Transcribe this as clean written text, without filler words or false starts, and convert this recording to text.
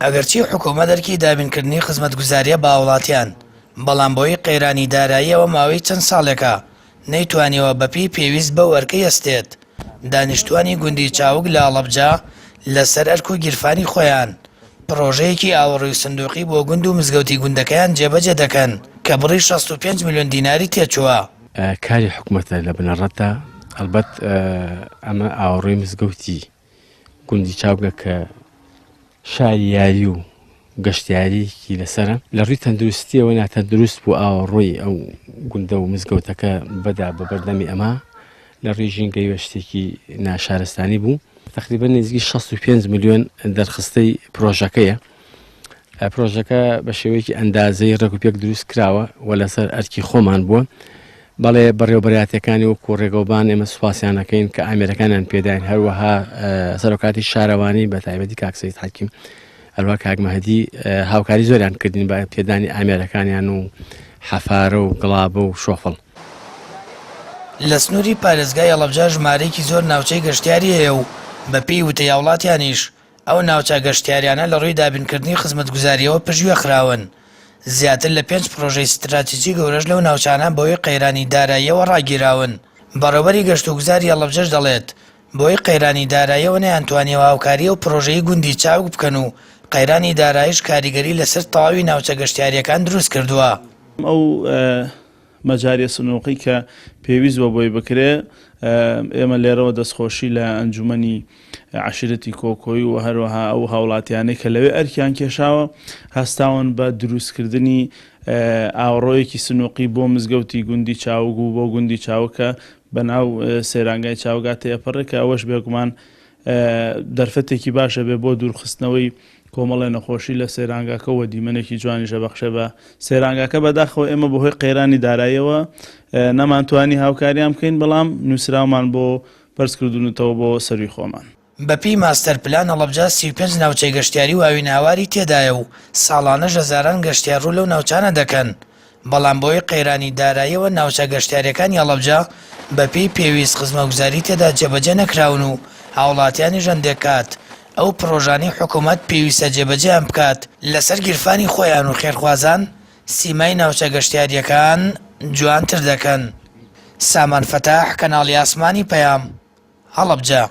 ئەگەرچی حکوومەت دەرکی دابینکردنی خزمەتگوزاریە بە وڵاتیان، بەڵام بۆی قەیرانی داراییەوە ماوەی چەند ساڵێکە نەیتوانیەوە بەپێی پێویست بەو ئەرکەی ئەستێت. دانیشتوانی گوندی چاوگ لە ئەڵەبجا لەسەر ئەرک و گیرفانی خۆیان پرۆژەیەکی ئاوەڕووی سندوقی بۆ گوند و مزگەوتی گوندەکەیان جێبەجێ دەکەن کە بڕی 65 میلیۆن دیناری تێچووە. کاری حکوومەتە لە بنەڕەتدا ئەلبەت ئەمە ئاوەڕووی مزگەوتی گوندی چاوگە کە شاری یاری و گەشتیاریکی لەسرە لە ڕووی تەندروستیەوە ناتەندروست بوو ئاوەڕووی ئەو گوندە و مزگەوتەکە بەدا بە بەردەمی ئەمە لە ڕێی ژینگەی شتێکی ناشارستانی بوو. تقریبا نزیکی 65 میلیۆن دەرخستەی پرۆژەکەیە. پرۆژەکە بە شێوەیەکی ئەندازەی ڕێکوپێک دروست کراوە و لەسەر ئەرکی خۆمان بووە. بەڵێ بەڕێوەبەراتەکانی وەکو ڕێگەوبان ئێمە سوپاسیانەکەین کە ئامێرەکانیان پێداین، هەروەها سەرۆکاتی شارەوانی بە تایبەتی کاک سەید حەکیم هەروە کاک مەهدی هاوکاری زۆریان کردین بە پێدانی ئامێرەکانیان و حەفارە و گڵابە و شۆفڵ. لە سنووری پارێزگای ئەڵەبجا ژمارەیەکی زۆر ناوچەی گەشتیاری هەیە و بە پێی وتەی وڵاتیانیش ئەو ناوچە گەشتیاریانە لە ڕووی دابینکردنی خزمەتگوزاریەوە پژوێ خراون. زیاتر لە 5 پرۆژەی ستراتیجی گەورەش لەو ناوچانە بۆی قەیرانی داراییەوە ڕاگیراون. بەڕێوەبەری گەشتوگوزاری ئەڵەبجەش دەڵێت بۆی قەیرانی داراییەوە نەیانتوانیەوە هاوکاریە و پرۆژەی گوندی چاوگ بکەن و قەیرانی داراییش کاریگەری لەسەر تەواوی ناوچە گەشتیاریەکان دروست کردووە. ئەو مەجاریە سنووقی کە پێویست بە بۆی بکرێ ئێمە لێرەوە دەستخۆشی لە ئەنجومەنی عەشیرەتی کۆکۆی و هەروەها ئەو هاوڵاتیانەی کە لەوێ ئەرکیان کێشاوە هەستاون بە دروستکردنی ئاوڕۆیەکی سنووقی بۆ مزگەوتی گوندی چاوگ و بۆ گوندی چاوکە بەناو سەیرانگای چاوگا تێپەڕێ کە ئەوەش بێگومان دەرفەتێکی باشە بێ بۆ دوورخستنەوەی کۆمەڵی نەخۆشی لە سەیرانگاکەەوە دیمەنێکی جوانی ژەبەخشە بە سەیرانگاکە بەداخەوە ئێمە بەهۆی قەیرانی داراییەوە نەمانتوانی هاوکاریان بکەین، بەڵام نووسراومان بۆ بەرزکردونەوە بۆ سەروی خۆمان. بەپی ماستەر پلان ئەڵەبجا 35 ناوچەی گەشتیاری و ئاوین هاواری تێدایە و ساڵانە هەزاران گەشتیار ڕوو لەو ناوچانە دەکەن. بەڵام بۆی قەیرانی داراییەوە ناوچە گەشتیاریەکانی ئەڵەبجا بەپی پێویست خزمەتگوزاری تێدا جێبەجێ نەکراون و هاوڵاتیانی ژەندێکات ئەو پرۆژانی حکوومەت پێویستە جێبەجێیان بکات لەسەر گیرفانی خۆیان و خێرخوازان سیمای ناوچە گەشتیاریەکان جوانتر دەکەن. سامان فەتاح، کەناڵی ئاسمانی پەیام، هەڵەبجە.